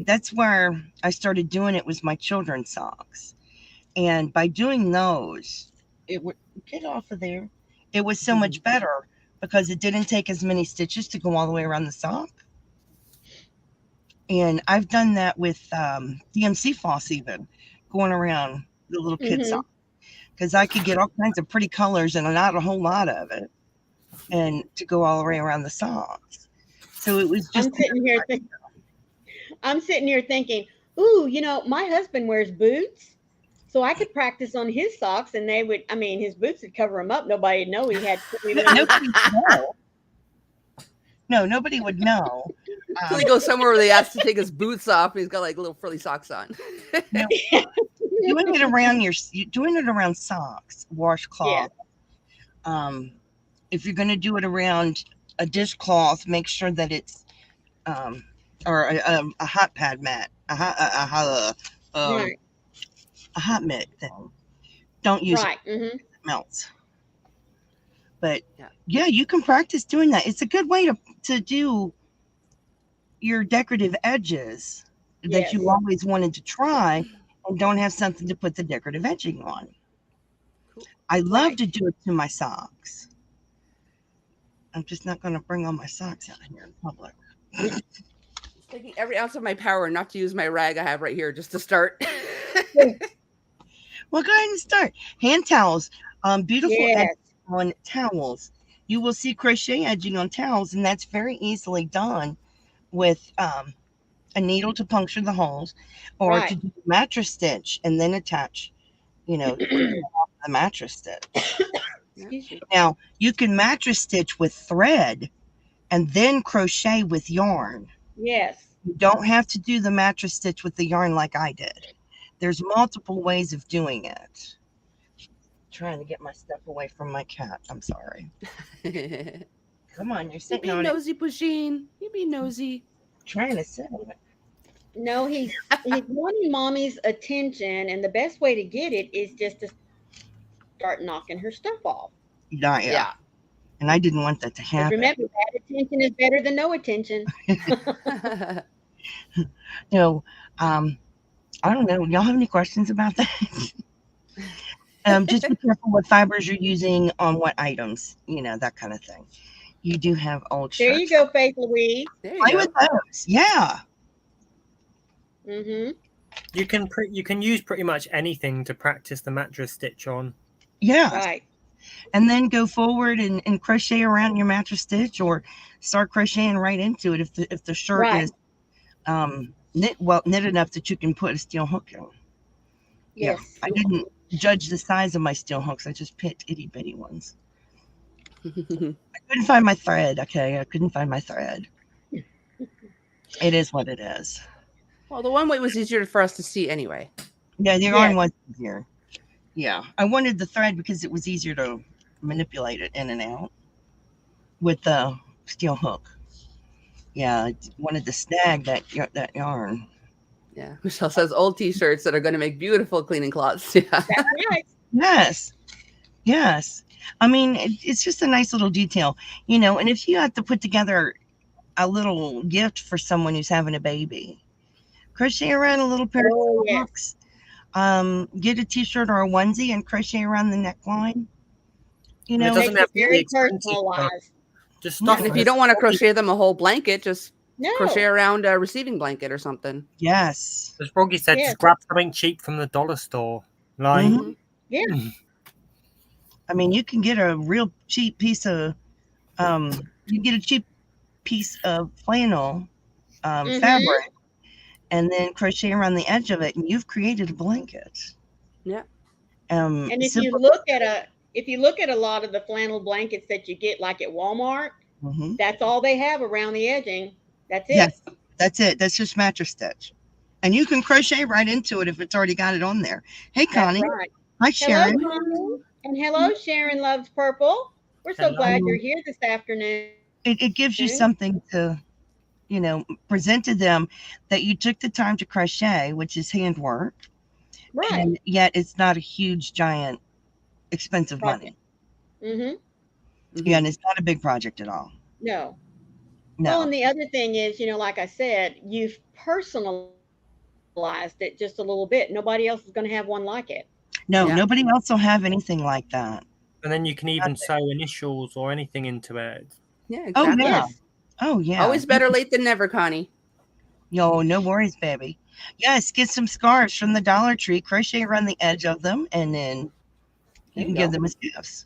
That's where I started doing it, was my children's socks. And by doing those, it would get off of there. It was so much better because it didn't take as many stitches to go all the way around the sock. And I've done that with DMC floss, even going around the little kid sock, because I could get all kinds of pretty colors and not a whole lot of it, and to go all the way around the socks. So it was just. I'm sitting here thinking, ooh, you know, my husband wears boots, so I could practice on his socks, and they would. I mean, his boots would cover him up. Nobody'd know he had. No, nobody would know. So he goes somewhere where they ask to take his boots off, and he's got like little frilly socks on. No, doing it around socks, washcloth. Yeah. If you're going to do it around a dishcloth, make sure that it's or a hot pad mat, a hot mitt thing. Don't use it. It melts. But yeah, you can practice doing that. It's a good way to do your decorative edges that you always wanted to try and don't have something to put the decorative edging on. Cool. I love to do it to my socks. I'm just not going to bring all my socks out here in public. Taking every ounce of my power not to use my rag I have right here just to start. Well, go ahead and start. Hand towels. Beautiful edging on towels. You will see crochet edging on towels, and that's very easily done with a needle to puncture the holes, or to do a mattress stitch and then attach, the mattress stitch. Now, you can mattress stitch with thread and then crochet with yarn. Yes. You don't have to do the mattress stitch with the yarn like I did. There's multiple ways of doing it. Trying to get my stuff away from my cat. I'm sorry. Come on, you're sitting on it. You be nosy, Pusheen. You be nosy. Trying to sit on it. No, he's wanting mommy's attention, and the best way to get it is just to start knocking her stuff off. Yeah. And I didn't want that to happen. Remember, bad attention is better than no attention. I don't know. Y'all have any questions about that? Just be careful what fibers you're using on what items, that kind of thing. You do have old shirts. There you go, Faith Louise. Play with those. Yeah. Mm-hmm. You can use pretty much anything to practice the mattress stitch on. Yeah. Right. And then go forward and crochet around your mattress stitch, or start crocheting right into it if the shirt is knit enough that you can put a steel hook in. Yes. Yeah. I didn't judge the size of my steel hooks. I just picked itty bitty ones. I couldn't find my thread. Okay, I couldn't find my thread. It is what it is. Well, the one way was easier for us to see anyway. Yeah, the yarn was easier. Yeah, I wanted the thread because it was easier to manipulate it in and out with the steel hook. Yeah, I wanted to snag that yarn. Yeah, Michelle says old T-shirts that are going to make beautiful cleaning cloths. Yeah, that's right. Yes. I mean, it's just a nice little detail, and if you have to put together a little gift for someone who's having a baby, crochet around a little pair of socks, get a T-shirt or a onesie and crochet around the neckline. It doesn't have to be very personalized. Just stuff. And if you don't want to crochet them a whole blanket, just crochet around a receiving blanket or something. Yes. As Froggy said, just grab something cheap from the dollar store. Like, I mean, you can get a real cheap piece of, flannel fabric, and then crochet around the edge of it, and you've created a blanket. Yeah. And if you look at a lot of the flannel blankets that you get, like at Walmart, that's all they have around the edging. That's it. Yes, that's it. That's just mattress stitch, and you can crochet right into it if it's already got it on there. Hey, Connie. That's right. Hi, Sharon. Hello, Connie. And hello, Sharon Loves Purple. We're so glad you're here this afternoon. It gives you something to, present to them that you took the time to crochet, which is handwork. Right. And yet it's not a huge, giant, expensive money. Yeah, and it's not a big project at all. No. No. Well, and the other thing is, like I said, you've personalized it just a little bit. Nobody else is going to have one like it. No, Yeah. nobody else will have anything like that. And then you can even sew initials or anything into it. Yeah, Oh exactly. yeah. Yes. Oh yeah. Always better late than never, Connie. Yo, no worries, baby. Yes, get some scarves from the Dollar Tree, crochet around the edge of them, and then you can give them as gifts.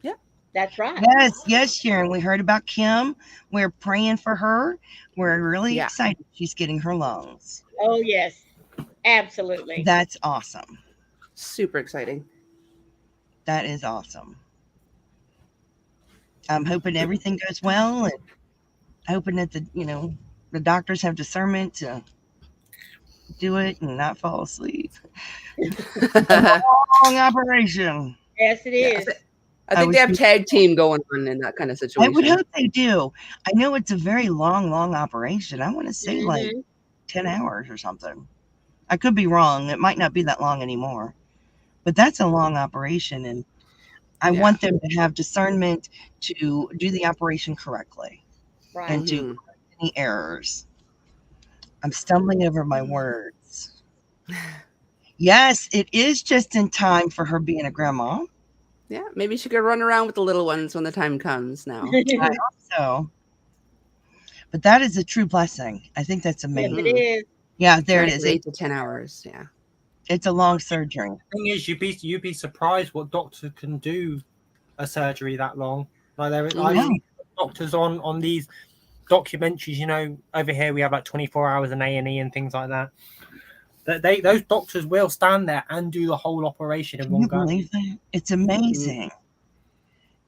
Yeah. That's right. Yes, Sharon. We heard about Kim. We're praying for her. We're really excited she's getting her lungs. Oh, yes. Absolutely. That's awesome. Super exciting. That is awesome. I'm hoping everything goes well, and hoping that the doctors have discernment to do it and not fall asleep. Long operation. Yes, it is. I think they have tag team going on in that kind of situation. I would hope they do. I know it's a very long operation. I want to say like 10 hours or something. I could be wrong. It might not be that long anymore. But that's a long operation, and I want them to have discernment to do the operation correctly. Right. And to correct any errors. I'm stumbling over my words. Yes, it is just in time for her being a grandma. Yeah, maybe she could run around with the little ones when the time comes now. I hope so. But that is a true blessing. I think that's amazing. Yes, it is. Yeah, there it is. 8 to 10 hours. Yeah. It's a long surgery. The thing is, you'd be surprised what doctors can do a surgery that long. Like I see doctors on these documentaries. Over here we have like 24 hours in A&E and things like that. Those doctors will stand there and do the whole operation in one go. Can you believe that? It's amazing.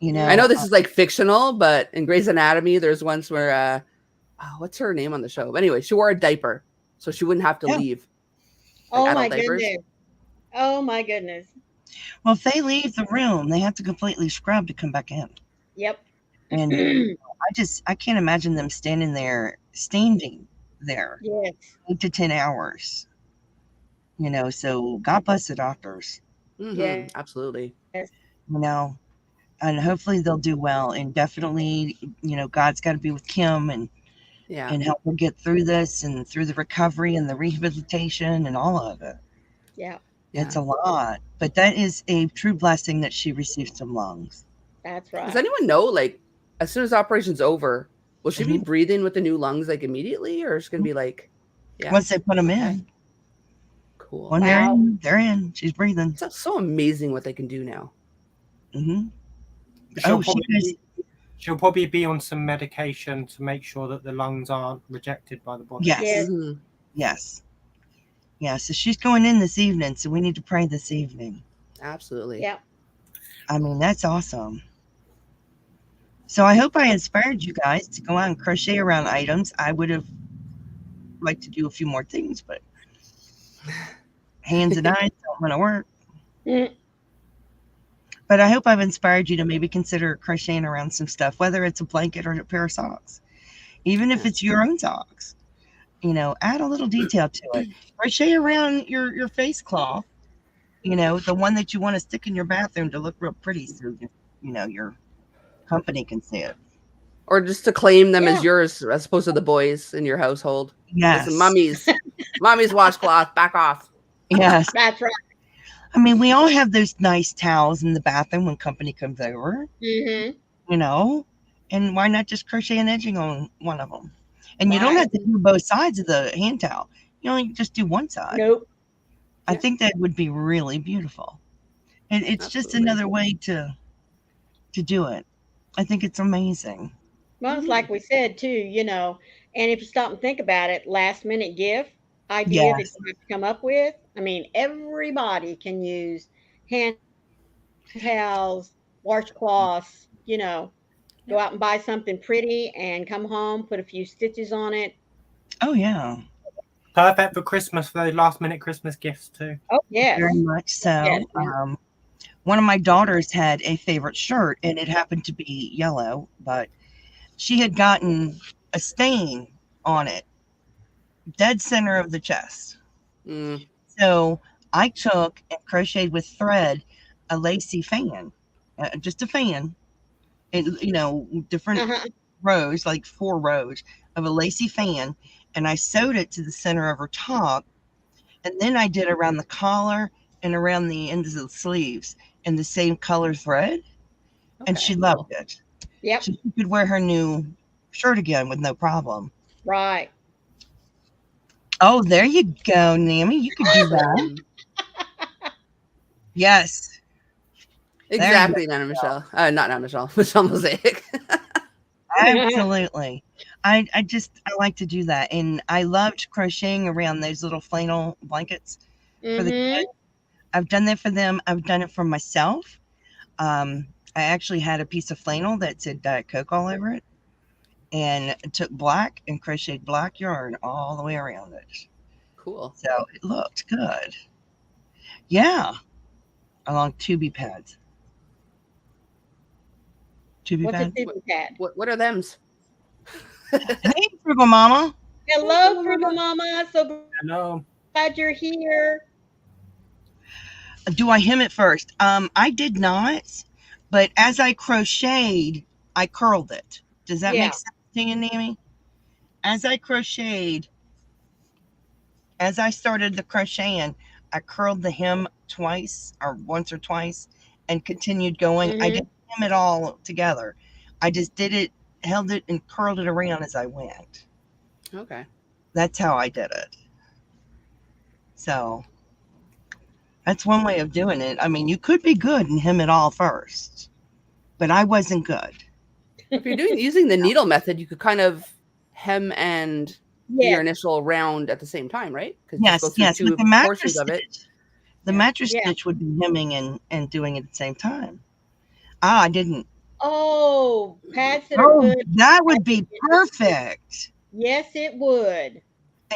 I know this is like fictional, but in Grey's Anatomy, there's ones where what's her name on the show? Anyway, she wore a diaper, so she wouldn't have to leave. Oh my goodness. Oh my goodness. Well, if they leave the room, they have to completely scrub to come back in. Yep. And I can't imagine them standing there. Yes. 8 to 10 hours. So God bless the doctors. Yeah, absolutely. And hopefully they'll do well. And definitely, God's got to be with Kim and help her get through this and through the recovery and the rehabilitation and all of it. Yeah. It's a lot, but that is a true blessing that she received some lungs. That's right. Does anyone know, like, as soon as operation's over, will she be breathing with the new lungs like immediately, or is it going to be like, once they put them in? Cool. When they're in, she's breathing. It's so amazing what they can do now. She'll probably be on some medication to make sure that the lungs aren't rejected by the body. Yes. Yeah, so she's going in this evening, so we need to pray this evening. Absolutely. Yeah. I mean, that's awesome. So I hope I inspired you guys to go out and crochet around items. I would have liked to do a few more things, but hands and eyes don't want to work. But I hope I've inspired you to maybe consider crocheting around some stuff, whether it's a blanket or a pair of socks. Even if it's your own socks, add a little detail to it. Crochet around your face cloth, the one that you want to stick in your bathroom to look real pretty so, your company can see it. Or just to claim them as yours as opposed to the boys in your household. Yes. Listen, mommy's washcloth, back off. Yes. That's right. I mean, we all have those nice towels in the bathroom when company comes over, and why not just crochet an edging on one of them? And you don't have to do both sides of the hand towel. You only just do one side. Nope. I think that would be really beautiful. And it's just another way to do it. I think it's amazing. Well, it's like we said too, and if you stop and think about it, last minute gift idea that you have to come up with. I mean, everybody can use hand towels, washcloths, go out and buy something pretty and come home, put a few stitches on it. Oh, yeah. Perfect for Christmas, for those last minute Christmas gifts too. Oh, yes. Very much so. Yes. One of my daughters had a favorite shirt, and it happened to be yellow, but she had gotten a stain on it, dead center of the chest. So I took and crocheted with thread a lacy fan, just a fan, different Uh-huh. rows, like 4 rows of a lacy fan, and I sewed it to the center of her top, and then I did around the collar and around the ends of the sleeves in the same color thread, and Okay, she cool. loved it. Yep. So she could wear her new shirt again with no problem. Right. Oh, there you go, Nammy. You could do that. Awesome. Yes. Exactly, Nana Michelle. Not Nana Michelle. Michelle Mosaic. Absolutely. I like to do that. And I loved crocheting around those little flannel blankets for the Mm-hmm. kids. I've done that for them. I've done it for myself. I actually had a piece of flannel that said Diet Coke all over it, and took black and crocheted black yarn all the way around it. Cool. So it looked good. Yeah. Along 2B pads. 2B What's a pads. super cat? What are thems? Hey, Frugal Mama. Hello, Frugal Mama. So Hello. glad you're here. Do I hem it first? I did not, but as I crocheted, I curled it. Does that Yeah. make sense to you, Nammy? As I crocheted, as I started the crocheting, I curled the hem twice or once or twice and continued going. I Mhm. didn't hem it all together. I just did it, held it, and curled it around as I went. Okay. That's how I did it. So that's one way of doing it. I mean, you could be good and hem it all first, but I wasn't good. If you're using the needle method, you could kind of hem and do your Yes. initial round at the same time, right? Because Yes, just go yes. through With two the mattress portions of it. stitch, the Yeah. mattress Yeah. stitch would be hemming and doing it at the same time. I didn't. Oh, pads that are Oh, good. that would be perfect. Yes, it would.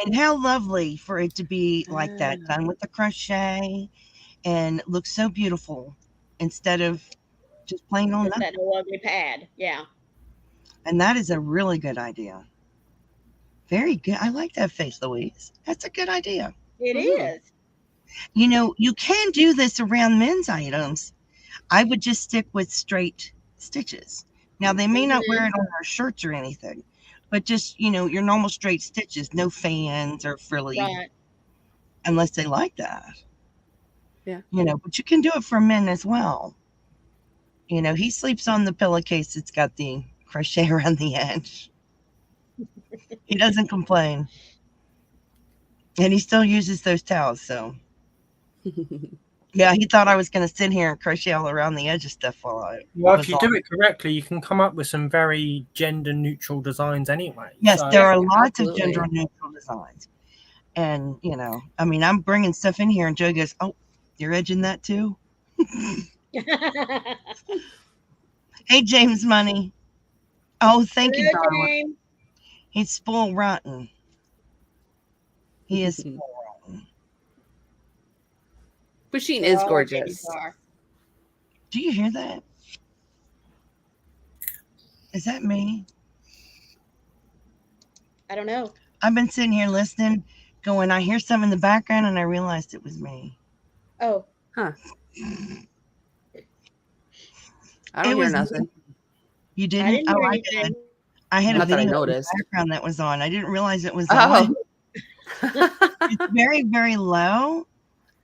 And how lovely for it to be like that, Ah. done with the crochet, and look so beautiful instead of just plain on Just nothing. that old ugly pad. Yeah. And that is a really good idea. Very good. I like that face, Louise. That's a good idea. It Mhm. is. You can do this around men's items. I would just stick with straight stitches. Now, they may not wear it on their shirts or anything, but just, your normal straight stitches, no fans or frilly, Right. unless they like that. Yeah. But you can do it for men as well. He sleeps on the pillowcase that's got the crochet around the edge. He doesn't complain. And he still uses those towels, so. Yeah, he thought I was going to sit here and crochet all around the edge of stuff while I Well, was if you on. do it correctly, you can come up with some very gender neutral designs anyway. Yes, So- there are lots Absolutely. of gender neutral designs. And, I'm bringing stuff in here and Joe goes, "Oh, you're edging that too?" Hey, James Money. Oh, thank you, Hello, darling. James. He's spoiled rotten. He is spoiled rotten. Pusheen is Oh, gorgeous. babies are. Do you hear that? Is that me? I don't know. I've been sitting here listening, going, I hear something in the background, and I realized it was me. Oh, I It don't hear was me. nothing. You I didn't? didn't hear I anything. did. I had a Not that I video in the noticed. background that was on. I didn't realize it was Oh. on. It's very, very low.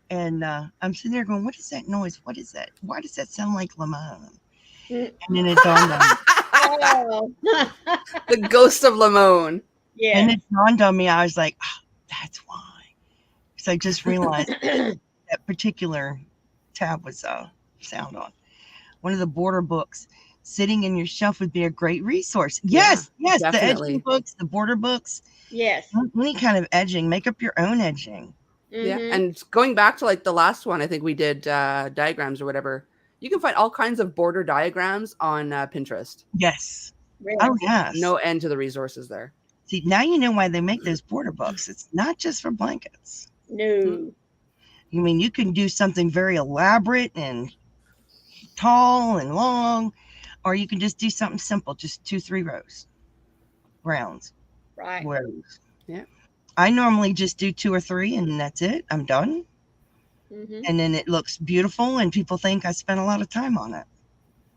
And I'm sitting there going, what is that noise? What is that? Why does that sound like Lamone? Mm. And then it dawned on me. Oh. The ghost of Lamone. Yeah. And it dawned on me. I was like, oh, that's why. Because I just realized that particular tab was sound on. One of the border books sitting in your shelf would be a great resource. Yes, yes, definitely. the edging books, the border books, Yes. any kind of edging. Make up your own edging. Yeah. Mhm. And going back to like the last one, I think we did diagrams or whatever. You can find all kinds of border diagrams on Pinterest. Yes. Really. Oh, yes. No end to the resources there. See, now you know why they make those border books. It's not just for blankets. No. You mean you can do something very elaborate and tall and long, or you can just do something simple, just 2-3 rows, rounds, Right. rows. Yeah. I normally just do 2 or 3 and that's it. I'm done. Mhm. And then it looks beautiful and people think I spent a lot of time on it.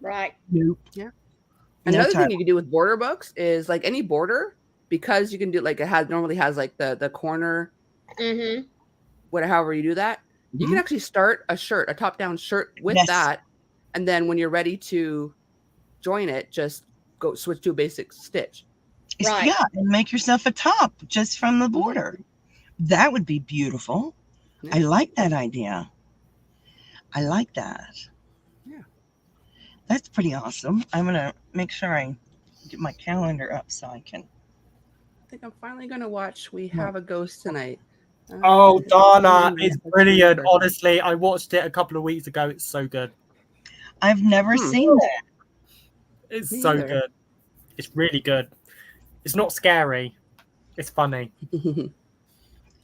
Right. Nope. Yeah. Another thing you can do with border books is like any border, because you can do like normally has like the corner, however you do that. You can actually start a top-down shirt with that, and then when you're ready to join it, just go switch to a basic stitch. Right. Yeah, and make yourself a top just from the border. That would be beautiful. Yeah. I like that idea. I like that. Yeah. That's pretty awesome. I'm going to make sure I get my calendar up so I can. I think I'm finally going to watch We Have a Ghost Tonight. Oh, Donna, it's brilliant. Honestly, I watched it a couple of weeks ago. It's so good. I've never seen that. It's so good. It's really good. It's not scary. It's funny.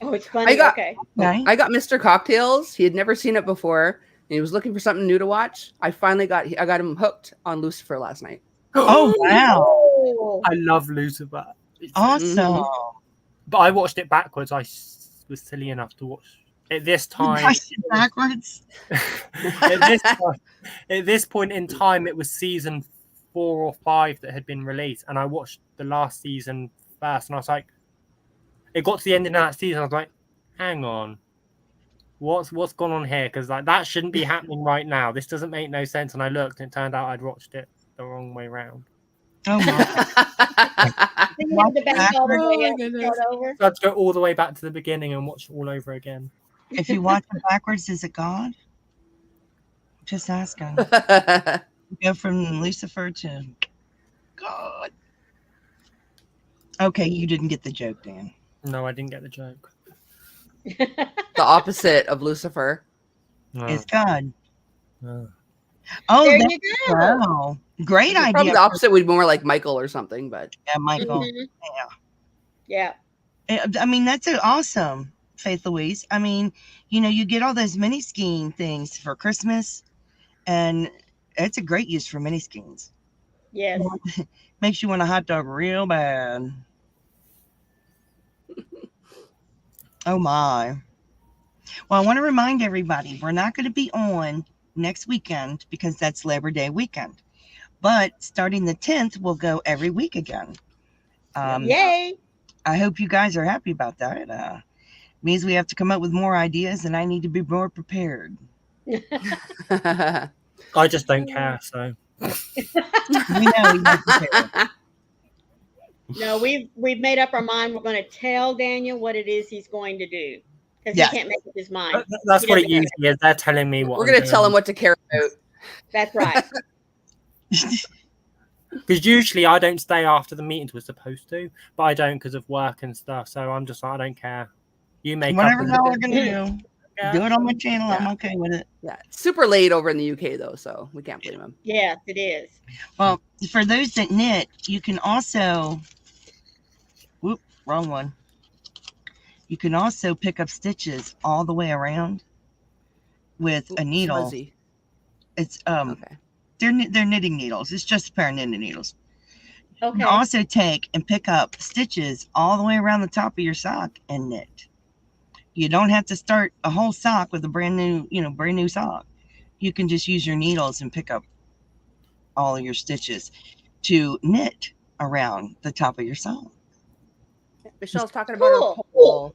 Oh, it's funny. I got Mr. Cocktails. He had never seen it before, and he was looking for something new to watch. I got him hooked on Lucifer last night. Oh, wow. I love Lucifer. It's awesome. But I watched it backwards. I was silly enough to watch it this time. Watched it backwards? At this point in time, it was season 4 or 5 that had been released, and I watched the last season first, and I was like, it got to the end of that season, I was like, hang on, what's gone on here? Because like that shouldn't be happening right now. This doesn't make no sense. And I looked, and it turned out I'd watched it the wrong way around. Oh my! So I'd go all the way back to the beginning and watch it all over again. If you watch it backwards, is it God? Just asking. Go from Lucifer to God. Okay, you didn't get the joke, Dan. No, I didn't get the joke. The opposite of Lucifer is God. Oh, there you go. Wow. Great idea. Probably the opposite would be more like Michael or something, but yeah, Michael. Yeah. I mean, that's awesome, Faith Louise. I mean, you get all those mini skiing things for Christmas, and it's a great use for mini skeins. Yes. Makes you want a hot dog real bad. Oh my. Well, I want to remind everybody, we're not going to be on next weekend because that's Labor Day weekend. But starting the 10th, we'll go every week again. Yay! I hope you guys are happy about that. Means we have to come up with more ideas, and I need to be more prepared. I just don't care, so. No, we've made up our mind. We're going to tell Daniel what it is he's going to do because he can't make up his mind. That's what it usually is. They're telling me what we're going to tell him what to care about. That's right. Because usually I don't stay after the meetings we're supposed to, but I don't because of work and stuff. So I'm just like, I don't care. You make whatever the hell we're going to do. Yeah. Do it on my channel. Yeah. I'm okay with it. Yeah, it's super late over in the UK though, so we can't blame them. Yes, it is. Well, for those that knit, you can also. Whoop, wrong one. You can also pick up stitches all the way around with a needle. Fuzzy. It's okay. They're knitting needles. It's just a pair of knitting needles. Okay. You can also take and pick up stitches all the way around the top of your sock and knit. You don't have to start a whole sock with a brand new sock. You can just use your needles and pick up all of your stitches to knit around the top of your sock. Michelle's talking about her poll.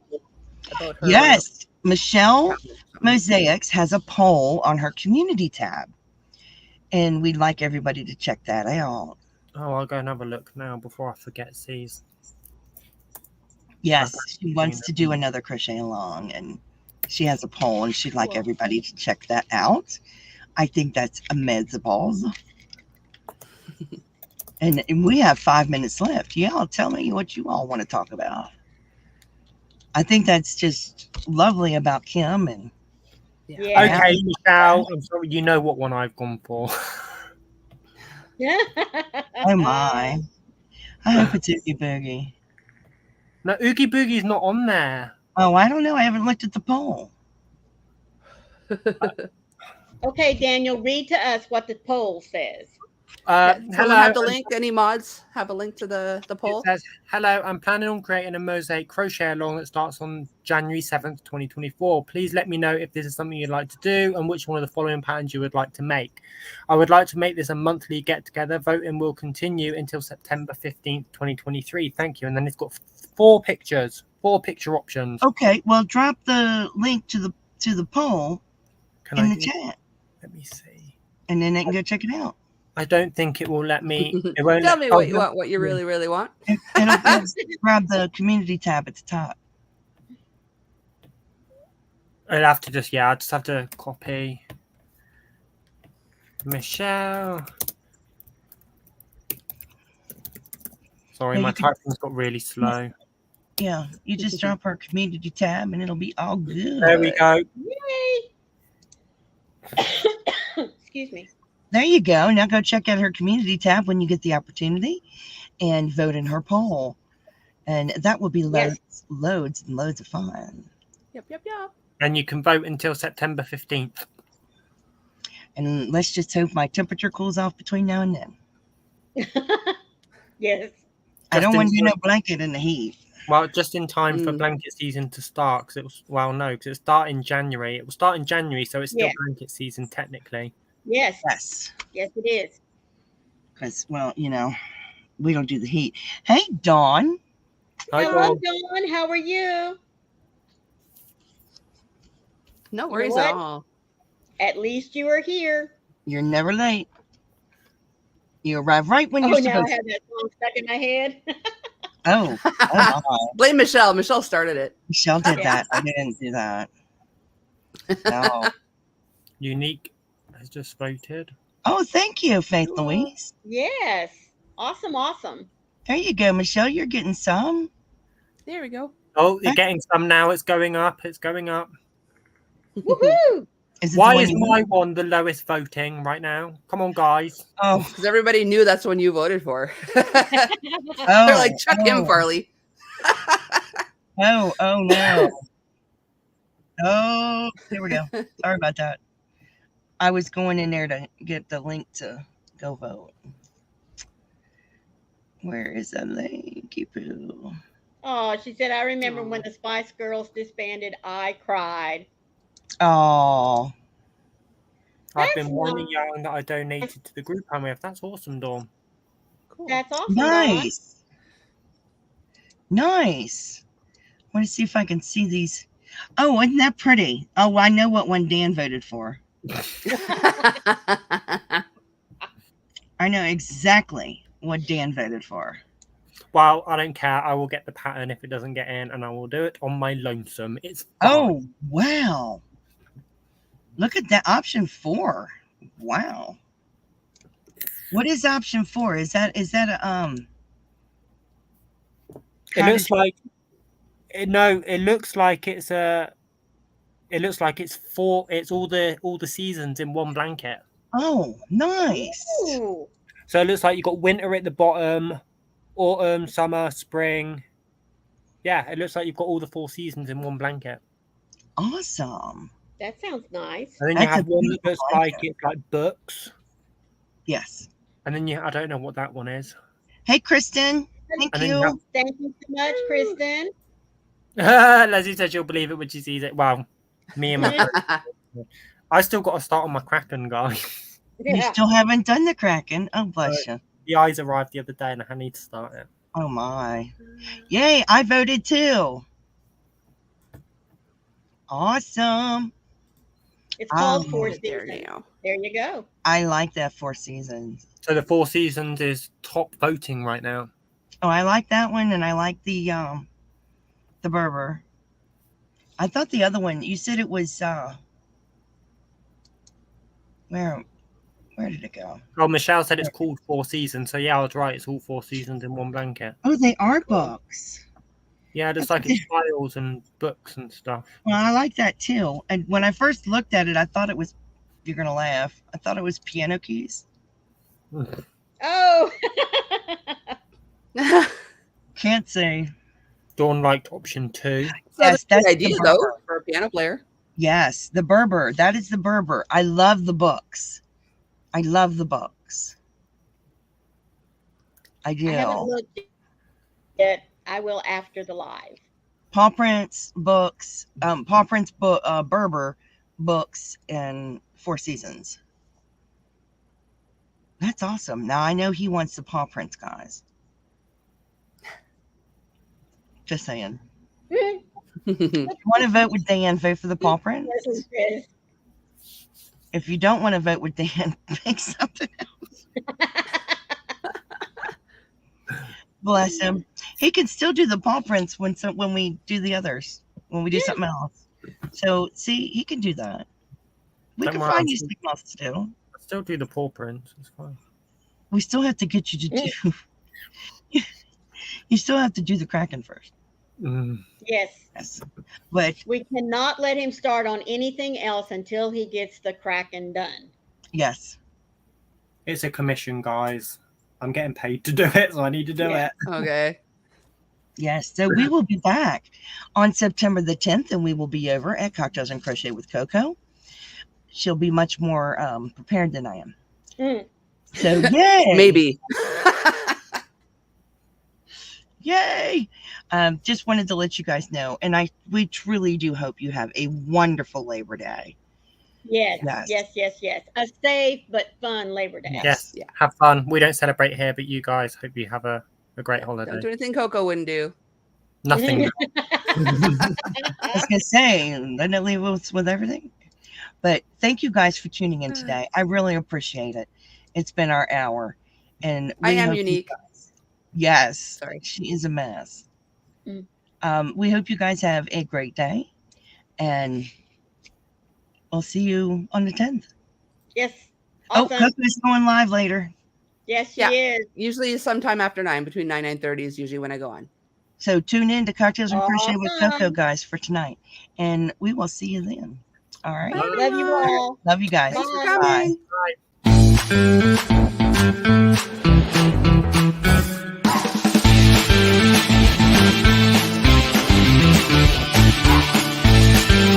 Yes, Michelle Mosaics has a poll on her community tab. And we'd like everybody to check that out. Oh, I'll go and have a look now before I forget C's. Yes, she wants to do another crochet along, and she has a poll, and she'd like everybody to check that out. I think that's amazing. And we have 5 minutes left. Y'all tell me what you all want to talk about. I think that's just lovely about Kim and. Yeah. Okay, Michelle, I'm sorry, you know what one I've gone for. Oh my. I hope it's Oogie Boogie. No, Oogie Boogie's not on there. Oh, I don't know. I haven't looked at the poll. Okay, Daniel, read to us what the poll says. Someone have the link? Any mods have a link to the poll? It says, hello, I'm planning on creating a mosaic crochet along that starts on January 7th, 2024. Please let me know if this is something you'd like to do and which one of the following patterns you would like to make. I would like to make this a monthly get-together. Voting will continue until September 15th, 2023. Thank you. And then it's got 4 picture options. Okay, well, drop the link to the poll in the chat. Let me see. And then they can go check it out. I don't think it will let me. It won't Tell me what you want, what you really, really want. It'll grab the community tab at the top. I'll have to I just have to copy Michelle. Sorry, my typing's got really slow. Yeah, you just drop our community tab and it'll be all good. There we go. Yay! Excuse me. There you go. Now go check out her community tab when you get the opportunity and vote in her poll. And that will be loads and loads of fun. Yep. And you can vote until September 15th. And let's just hope my temperature cools off between now and then. Yes. I don't want to do no blanket in the heat. Well, just in time for blanket season to start. Because it will start in January. It will start in January, so it's still blanket season technically. Yes. Yes, it is. Because, well, we don't do the heat. Hey, Dawn. Hi, Hello, Dawn. How are you? No worries at all. At least you are here. You're never late. You arrive right when you're supposed to. I have that song stuck in my head. Oh. Blame Michelle. Michelle started it. Michelle did that. I didn't do that. No. Unique has just voted. Oh, thank you, Faith Louise. Yes. Awesome. There you go, Michelle. You're getting some. There we go. Oh, you're getting some now. It's going up. Woohoo! Why is my one the lowest voting right now? Come on, guys. Oh, because everybody knew that's one you voted for. They're like, chuck him, Farley. Oh, no. Oh, there we go. Sorry about that. I was going in there to get the link to go vote. Where is the link? Oh, she said, I remember when the Spice Girls disbanded, I cried. Oh. I've been warning Young that I donated to the group I'm with. That's awesome, Dawn. Cool. That's awesome. Nice. Dawn. Nice. I want to see if I can see these. Oh, isn't that pretty? Oh, I know what one Dan voted for. I know exactly what Dan voted for. Well, I don't care. I will get the pattern if it doesn't get in, and I will do it on my lonesome. It's fun. Oh, wow. Look at that. Option 4. Wow. What is option 4? Is that a It looks like it's all the seasons in one blanket. Oh, nice. Ooh. So it looks like you've got winter at the bottom, autumn, summer, spring. Yeah, it looks like you've got all the 4 seasons in one blanket. Awesome. That sounds nice. And then you have one that looks like it's like books. Yes. And then I don't know what that one is. Hey, Kristen. Thank you. Thank you so much, Kristen. Leslie said she'll believe it when she sees it. Well, me and my I still got to start on my Kraken, guys. You still haven't done the Kraken. Oh, bless you. The eyes arrived the other day and I need to start it. Oh, my. Yay, I voted too. Awesome. It's called 4 Seasons. Now. There you go. I like that 4 Seasons. So the 4 Seasons is top voting right now. Oh, I like that one, and I like the Berber. I thought the other one, you said it was where did it go? Oh, Michelle said it's called 4 Seasons. So yeah, I was right. It's all 4 seasons in one blanket. Oh, they are books. Yeah, there's like files and books and stuff. Well, I like that too. And when I first looked at it, I thought it was, you're going to laugh, I thought it was piano keys. Oh. Can't say. Dawn liked option 2. Yes, that's the idea though for a piano player. Yes, the Berber. That is the Berber. I love the books. I love the books. I I haven't do. looked yet. I will after the live. Paw Prints books, Paw Prints book, Berber books, and Four Seasons. That's awesome. Now I know he wants the Paw Prints guys. Just saying. Mhm. If you want to vote with Dan, vote for the Paw Prints. Yes, it is. If you don't want to vote with Dan, pick something else. Bless him. He can still do the Paw Prints when we do the others, when we do something else. So see, he can do that. We Don't can worry, find you something else to do. I still do the paw prints. It's fine. We still have to get you to do. You still have to do the Kraken first. Yes. Yes, but We cannot let him start on anything else until he gets the Kraken done. yes, It's a commission, guys. I'm getting paid to do it, so I need to do Yeah. it. Okay. yes. So we will be back on September the 10th, and we will be over at Cocktails and Crochet with Coco. She'll be much more prepared than I am. Mm. So yay! Maybe. Yay! Just wanted to let you guys know, and we truly do hope you have a wonderful Labor Day. Yes, Yes. yes, yes, yes. A safe but fun Labor Day. Yes. Yeah. Have fun. We don't celebrate here, but you guys, hope you have a great Don't do holiday. anything Coco wouldn't do. Nothing. I was gonna say, didn't it leave us with everything? But thank you guys for tuning in today. I really appreciate it. It's been our hour, and I we am hope you unique. guys- yes, Sorry. she is a mess. Mm. We hope you guys have a great day, and we'll see you on the 10th. Yes. Oh, Awesome. Coco's going live later. Yes, she Yeah. is. Usually sometime after 9, between 9 and 9:30 is usually when I go on. So tune in to Cocktails and Crochet with Coco, Awesome. guys, for tonight. And we will see you then. All right. Bye, Love you everyone. all. Love you guys. Thanks for Bye. coming. Bye.